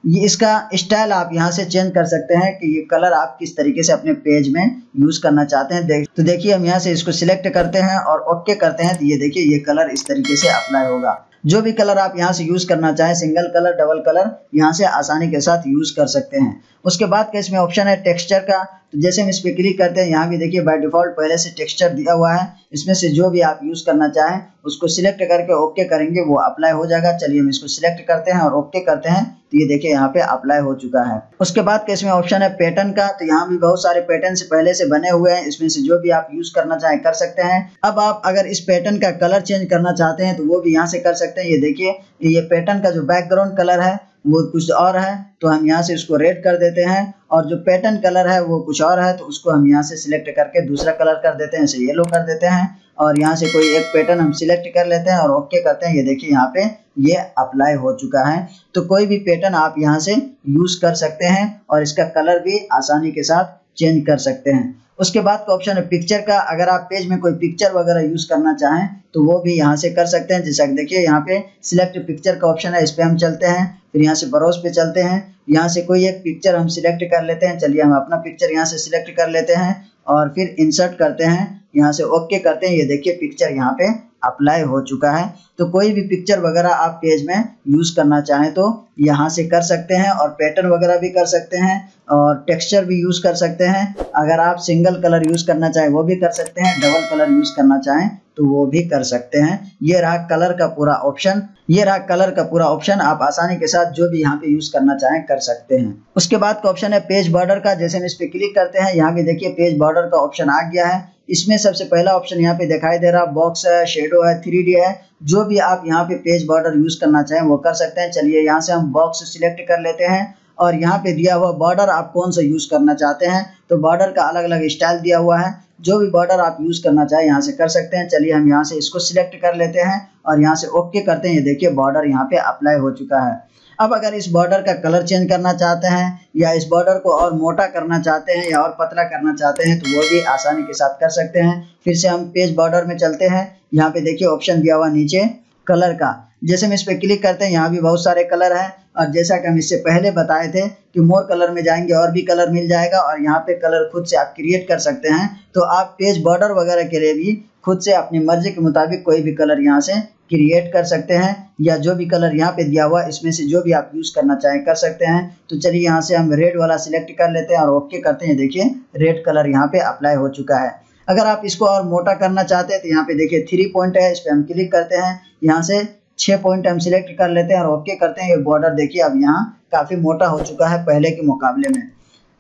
ये इसका स्टाइल आप यहाँ से चेंज कर सकते हैं कि ये कलर आप किस तरीके से अपने पेज में यूज करना चाहते हैं। तो देखिए हम यहाँ से इसको सिलेक्ट करते हैं और ओके करते हैं तो ये देखिए ये कलर इस तरीके से अप्लाई होगा। जो भी कलर आप यहाँ से यूज करना चाहें, सिंगल कलर, डबल कलर, यहाँ से आसानी के साथ यूज कर सकते हैं। उसके बाद का इसमें ऑप्शन है टेक्सचर का, तो जैसे हम इस पे क्लिक करते हैं यहाँ भी देखिए बाय डिफॉल्ट पहले से टेक्सचर दिया हुआ है। इसमें से जो भी आप यूज करना चाहें उसको सिलेक्ट करके ओके करेंगे, वो अप्लाई हो जाएगा। चलिए हम इसको सिलेक्ट करते हैं और ओके करते हैं तो ये देखिए यहाँ पे अप्लाई हो चुका है। उसके बाद का इसमें ऑप्शन है पैटर्न का, तो यहाँ भी बहुत सारे पैटर्न पहले से बने हुए हैं, इसमें से जो भी आप यूज करना चाहें कर सकते हैं। अब आप अगर इस पैटर्न का कलर चेंज करना चाहते हैं तो वो भी यहाँ से कर सकते हैं। ये देखिए ये पैटर्न का जो बैकग्राउंड कलर है वो कुछ और है, तो हम यहाँ से उसको रेड कर देते हैं और जो पैटर्न कलर है वो कुछ और है तो उसको हम यहाँ से सिलेक्ट करके दूसरा कलर कर देते हैं, इसे येलो कर देते हैं और यहाँ से कोई एक पैटर्न हम सिलेक्ट कर लेते हैं और ओके करते हैं। ये देखिए यहाँ पे ये अप्लाई हो चुका है। तो कोई भी पैटर्न आप यहाँ से यूज कर सकते हैं और इसका कलर भी आसानी के साथ चेंज कर सकते हैं। उसके बाद का ऑप्शन है पिक्चर का, अगर आप पेज में कोई पिक्चर वगैरह यूज करना चाहें तो वो भी यहाँ से कर सकते हैं। जैसा कि देखिए यहाँ पे सिलेक्ट पिक्चर का ऑप्शन है, इस पे हम चलते हैं, फिर यहाँ से ब्राउज पे चलते हैं, यहाँ से कोई एक पिक्चर हम सिलेक्ट कर लेते हैं। चलिए हम अपना पिक्चर यहाँ से सिलेक्ट कर लेते हैं और फिर इंसर्ट करते हैं, यहाँ से ओके करते हैं। ये देखिए पिक्चर यहाँ पे अप्लाई हो चुका है। तो कोई भी पिक्चर वगैरह आप पेज में यूज करना चाहें तो यहाँ से कर सकते हैं और पैटर्न वगैरह भी कर सकते हैं और टेक्सचर भी यूज कर सकते हैं। अगर आप सिंगल कलर यूज करना चाहें वो भी कर सकते हैं, डबल कलर यूज करना चाहें तो वो भी कर सकते हैं। ये रहा कलर का पूरा ऑप्शन, ये रहा कलर का पूरा ऑप्शन, आप आसानी के साथ जो भी यहाँ पे यूज करना चाहें कर सकते हैं। उसके बाद का ऑप्शन है पेज बॉर्डर का, जैसे हम इस पे क्लिक करते हैं यहाँ पे देखिए पेज बॉर्डर का ऑप्शन आ गया है। इसमें सबसे पहला ऑप्शन यहाँ पे दिखाई दे रहा बॉक्स है, शेडो है, 3D है। जो भी आप यहाँ पे पेज बॉर्डर यूज करना चाहें वो कर सकते हैं। चलिए यहाँ से हम बॉक्स सिलेक्ट कर लेते हैं और यहाँ पे दिया हुआ बॉर्डर आप कौन सा यूज करना चाहते हैं, तो बॉर्डर का अलग अलग स्टाइल दिया हुआ है, जो भी बॉर्डर आप यूज करना चाहें यहाँ से कर सकते हैं। चलिए हम यहाँ से इसको सिलेक्ट कर लेते हैं और यहाँ से ओके करते हैं। ये देखिए बॉर्डर यहाँ पे अप्लाई हो चुका है। अब अगर इस बॉर्डर का कलर चेंज करना चाहते हैं या इस बॉर्डर को और मोटा करना चाहते हैं या और पतला करना चाहते हैं तो वो भी आसानी के साथ कर सकते हैं। फिर से हम पेज बॉर्डर में चलते हैं, यहाँ पे देखिए ऑप्शन दिया हुआ नीचे कलर का, जैसे हम इस पे क्लिक करते हैं यहाँ भी बहुत सारे कलर हैं और जैसा कि हम इससे पहले बताए थे कि मोर कलर में जाएंगे और भी कलर मिल जाएगा और यहाँ पे कलर खुद से आप क्रिएट कर सकते हैं। तो आप पेज बॉर्डर वगैरह के लिए भी खुद से अपनी मर्जी के मुताबिक कोई भी कलर यहाँ से क्रिएट कर सकते हैं, या जो भी कलर यहाँ पे दिया हुआ है इसमें से जो भी आप यूज़ करना चाहें कर सकते हैं। तो चलिए यहाँ से हम रेड वाला सिलेक्ट कर लेते हैं और ओके करते हैं। देखिए रेड कलर यहाँ पे अप्लाई हो चुका है। अगर आप इसको और मोटा करना चाहते हैं तो यहाँ पे देखिए 3 पॉइंट है, इस पर हम क्लिक करते हैं। यहाँ से 6 पॉइंट हम सिलेक्ट कर लेते हैं और ओके करते हैं। ये बॉर्डर देखिए अब यहाँ काफ़ी मोटा हो चुका है पहले के मुकाबले में।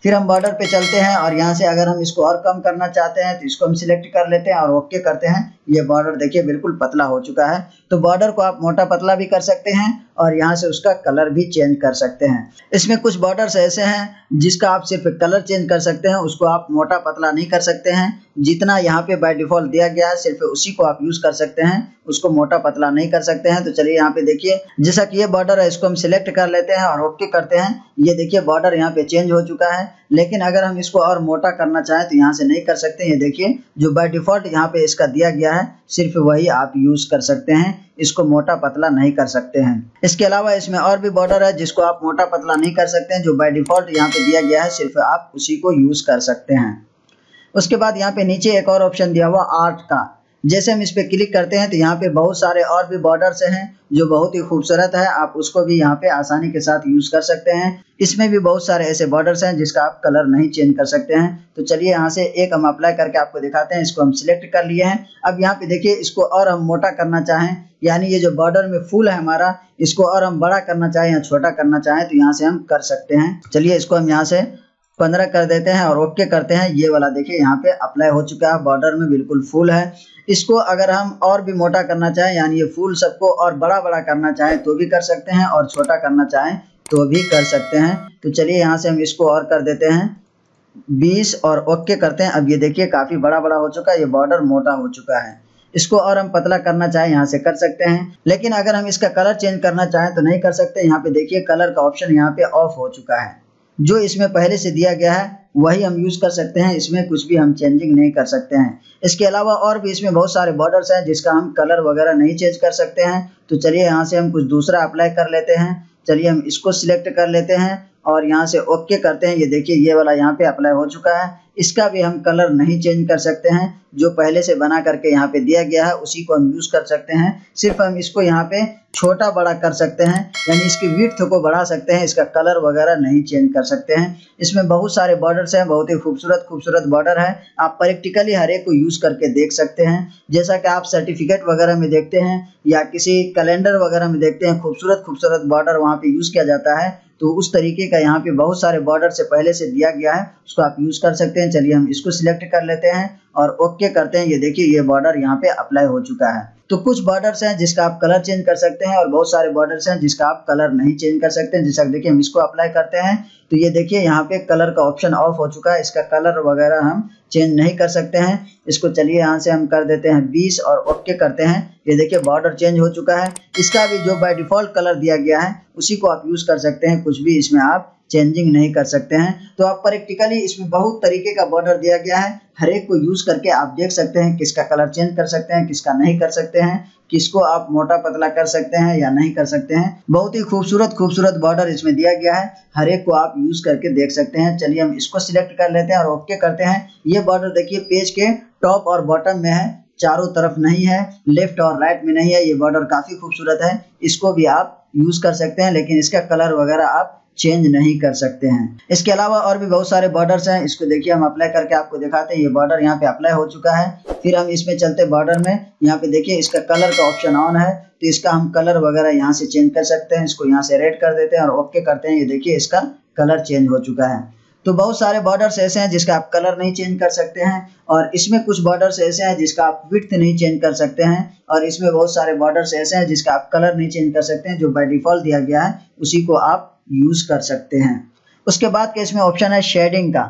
फिर हम बॉर्डर पे चलते हैं और यहाँ से अगर हम इसको और कम करना चाहते हैं तो इसको हम सिलेक्ट कर लेते हैं और ओके करते हैं। ये बॉर्डर देखिए बिल्कुल पतला हो चुका है। तो बॉर्डर को आप मोटा पतला भी कर सकते हैं और यहाँ से उसका कलर भी चेंज कर सकते हैं। इसमें कुछ बॉर्डर्स ऐसे हैं जिसका आप सिर्फ कलर चेंज कर सकते हैं, उसको आप मोटा पतला नहीं कर सकते हैं। जितना यहाँ पे बाय डिफॉल्ट दिया गया है सिर्फ उसी को आप यूज कर सकते हैं, उसको मोटा पतला नहीं कर सकते हैं। तो चलिए यहाँ पे देखिए जैसा कि ये बॉर्डर है इसको हम सिलेक्ट कर लेते हैं और ओके करते हैं। ये देखिए बॉर्डर यहाँ पे चेंज हो चुका है, लेकिन अगर हम इसको और मोटा करना चाहें तो यहाँ से नहीं कर सकते। ये देखिए जो बाय डिफॉल्ट यहाँ पे इसका दिया गया है सिर्फ वही आप यूज कर सकते हैं, इसको मोटा पतला नहीं कर सकते हैं। इसके अलावा इसमें और भी बॉर्डर है जिसको आप मोटा पतला नहीं कर सकते हैं, जो बाय डिफॉल्ट यहाँ पे दिया गया है सिर्फ आप उसी को यूज कर सकते हैं। उसके बाद यहाँ पे नीचे एक और ऑप्शन दिया हुआ आर्ट का, जैसे हम इस पे क्लिक करते हैं तो यहाँ पे बहुत सारे और भी बॉर्डर्स हैं जो बहुत ही खूबसूरत है। आप उसको भी यहाँ पे आसानी के साथ यूज कर सकते हैं। इसमें भी बहुत सारे ऐसे बॉर्डर्स हैं जिसका आप कलर नहीं चेंज कर सकते हैं। तो चलिए यहाँ से एक हम अप्लाई करके आपको दिखाते हैं। इसको हम सिलेक्ट कर लिए हैं। अब यहाँ पे देखिए इसको और हम मोटा करना चाहें, यानी ये जो बॉर्डर में फूल है हमारा, इसको और हम बड़ा करना चाहें या छोटा करना चाहें तो यहाँ से हम कर सकते हैं। चलिए इसको हम यहाँ से 15 कर देते हैं और ओके करते हैं। ये वाला देखिए यहाँ पे अप्लाई हो चुका है, बॉर्डर में बिल्कुल फुल है। इसको अगर हम और भी मोटा करना चाहें, यानी ये फूल सबको और बड़ा बड़ा करना चाहें तो भी कर सकते हैं और छोटा करना चाहें तो भी कर सकते हैं। तो चलिए यहाँ से हम इसको और कर देते हैं 20 और ओके करते हैं। अब ये देखिए काफ़ी बड़ा बड़ा हो चुका है, ये बॉर्डर मोटा हो चुका है। इसको और हम पतला करना चाहें यहाँ से कर सकते हैं, लेकिन अगर हम इसका कलर चेंज करना चाहें तो नहीं कर सकते। यहाँ पे देखिए कलर का ऑप्शन यहाँ पे ऑफ हो चुका है। जो इसमें पहले से दिया गया है वही हम यूज कर सकते हैं, इसमें कुछ भी हम चेंजिंग नहीं कर सकते हैं। इसके अलावा और भी इसमें बहुत सारे बॉर्डर्स हैं जिसका हम कलर वगैरह नहीं चेंज कर सकते हैं। तो चलिए यहाँ से हम कुछ दूसरा अप्लाई कर लेते हैं। चलिए हम इसको सिलेक्ट कर लेते हैं और यहाँ से ओके करते हैं। ये देखिए ये वाला यहाँ पे अप्लाई हो चुका है। इसका भी हम कलर नहीं चेंज कर सकते हैं, जो पहले से बना करके यहाँ पे दिया गया है उसी को हम यूज कर सकते हैं। सिर्फ हम इसको यहाँ पे छोटा बड़ा कर सकते हैं, यानी इसकी विड्थ को बढ़ा सकते हैं, इसका कलर वगैरह नहीं चेंज कर सकते हैं। इसमें बहुत सारे बॉर्डर्स हैं, बहुत ही खूबसूरत खूबसूरत बॉर्डर है। आप प्रैक्टिकली हर एक को यूज करके देख सकते हैं। जैसा कि आप सर्टिफिकेट वगैरह में देखते हैं या किसी कैलेंडर वगैरह में देखते हैं, खूबसूरत खूबसूरत बॉर्डर वहाँ पे यूज किया जाता है। तो उस तरीके का यहाँ पे बहुत सारे बॉर्डर से पहले से दिया गया है, उसको आप यूज कर सकते हैं। चलिए हम इसको सिलेक्ट कर लेते हैं और ओके करते हैं। ये देखिए ये बॉर्डर यहाँ पे अप्लाई हो चुका है। तो कुछ बॉर्डर्स हैं जिसका आप कलर चेंज कर सकते हैं और बहुत सारे बॉर्डर्स हैं जिसका आप कलर नहीं चेंज कर सकते हैं। जैसा देखिए हम इसको अप्लाई करते हैं तो ये देखिए यहाँ पे कलर का ऑप्शन ऑफ हो चुका है, इसका कलर वगैरह हम चेंज नहीं कर सकते हैं। इसको चलिए यहाँ से हम कर देते हैं 20 और ओके करते हैं। ये देखिए बॉर्डर चेंज हो चुका है। इसका भी जो बाय डिफॉल्ट कलर दिया गया है उसी को आप यूज कर सकते हैं, कुछ भी इसमें आप चेंजिंग नहीं कर सकते हैं। तो आप प्रैक्टिकली इसमें बहुत तरीके का बॉर्डर दिया गया है, हर एक को यूज करके आप देख सकते हैं किसका कलर चेंज कर सकते हैं, किसका नहीं कर सकते हैं, किसको आप मोटा पतला कर सकते हैं या नहीं कर सकते हैं। बहुत ही खूबसूरत खूबसूरत बॉर्डर इसमें दिया गया है, हर एक को आप यूज करके देख सकते हैं। चलिए हम इसको सिलेक्ट कर लेते हैं और ओके करते हैं। ये बॉर्डर देखिए पेज के टॉप और बॉटम में है, चारों तरफ नहीं है, लेफ्ट और राइट में नहीं है। ये बॉर्डर काफी खूबसूरत है, इसको भी आप यूज कर सकते हैं, लेकिन इसका कलर वगैरह आप चेंज नहीं कर सकते हैं। इसके अलावा और भी बहुत सारे बॉर्डर्स हैं, इसको देखिए हम अप्लाई करके आपको दिखाते हैं। ये बॉर्डर यहाँ पे अप्लाई हो चुका है। फिर हम इसमें चलते बॉर्डर में, यहाँ पे देखिए इसका कलर का ऑप्शन ऑन है, तो इसका हम कलर वगैरह यहाँ से चेंज कर सकते हैं। इसको यहाँ से रेड कर देते हैं और ओके करते हैं। ये देखिए इसका कलर चेंज हो चुका है। तो बहुत सारे बॉर्डर्स ऐसे हैं जिसका आप कलर नहीं चेंज कर सकते हैं, और इसमें कुछ बॉर्डर्स ऐसे हैं जिसका आप विड्थ नहीं चेंज कर सकते हैं, और इसमें बहुत सारे बॉर्डर्स ऐसे हैं जिसका आप कलर नहीं चेंज कर सकते हैं, जो बाय डिफॉल्ट दिया गया है उसी को आप यूज कर सकते हैं। उसके बाद के इसमें ऑप्शन है शेडिंग का।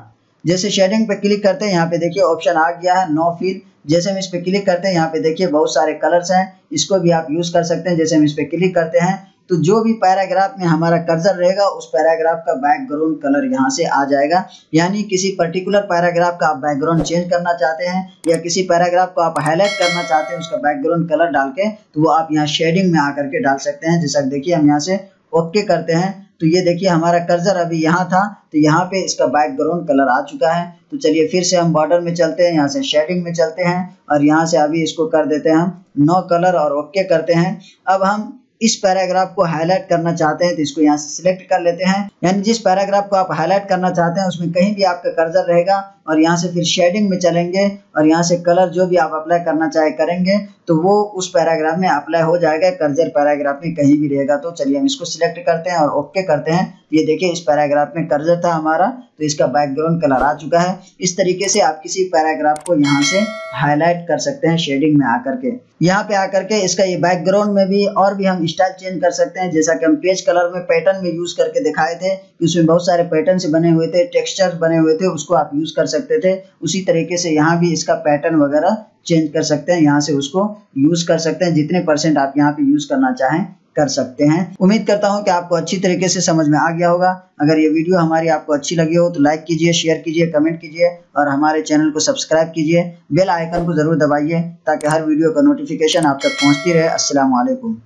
जैसे शेडिंग पे क्लिक करते हैं, यहाँ पे देखिए ऑप्शन आ गया है नो फिल। जैसे हम इस पे क्लिक करते हैं, यहाँ पे देखिए बहुत सारे कलर्स हैं, इसको भी आप यूज कर सकते हैं। जैसे हम इस पे क्लिक करते हैं तो जो भी पैराग्राफ में हमारा कर्सर रहेगा उस पैराग्राफ का बैकग्राउंड कलर यहाँ से आ जाएगा। यानी किसी पर्टिकुलर पैराग्राफ का आप बैकग्राउंड चेंज करना चाहते हैं या किसी पैराग्राफ को आप हाईलाइट करना चाहते हैं उसका बैकग्राउंड कलर डाल के, तो वो आप यहाँ शेडिंग में आकर के डाल सकते हैं। जैसा देखिए हम यहाँ से ओके करते हैं तो ये देखिए हमारा कर्सर अभी यहाँ था तो यहाँ पे इसका बैकग्राउंड कलर आ चुका है। तो चलिए फिर से हम बॉर्डर में चलते हैं, यहाँ से शेडिंग में चलते हैं और यहाँ से अभी इसको कर देते हैं हम नो कलर और ओके करते हैं। अब हम इस पैराग्राफ को हाईलाइट करना चाहते हैं तो इसको यहाँ से सिलेक्ट कर लेते हैं। यानी जिस पैराग्राफ को आप हाईलाइट करना चाहते हैं उसमें कहीं भी आपका कर्सर रहेगा और यहाँ से फिर शेडिंग में चलेंगे और यहाँ से कलर जो भी आप अप्लाई करना चाहे करेंगे तो वो उस पैराग्राफ में अप्लाई हो जाएगा, कर्सर पैराग्राफ में कहीं भी रहेगा। तो चलिए हम इसको सिलेक्ट करते हैं और ओके करते हैं। ये देखिए इस पैराग्राफ में कर्सर था हमारा तो इसका बैकग्राउंड कलर आ चुका है। इस तरीके से आप किसी पैराग्राफ को यहाँ से हाईलाइट कर सकते हैं शेडिंग में आकर के। यहाँ पे आकर के इसका ये बैकग्राउंड में भी और भी हम स्टाइल चेंज कर सकते हैं, जैसा कि हम पेज कलर में पैटर्न में यूज करके दिखाए थे, उसमें बहुत सारे पैटर्न से बने हुए थे, टेक्सचर्स बने हुए थे, उसको आप यूज कर सकते थे। उसी तरीके से यहाँ भी इसका पैटर्न वगैरह चेंज कर सकते हैं, यहाँ से उसको यूज कर सकते हैं। जितने % आप यहाँ पे यूज करना चाहें कर सकते हैं। उम्मीद करता हूं कि आपको अच्छी तरीके से समझ में आ गया होगा। अगर ये वीडियो हमारी आपको अच्छी लगी हो तो लाइक कीजिए, शेयर कीजिए, कमेंट कीजिए और हमारे चैनल को सब्सक्राइब कीजिए। बेल आइकन को जरूर दबाइए ताकि हर वीडियो का नोटिफिकेशन आप तक पहुंचती रहे। अस्सलाम वालेकुम।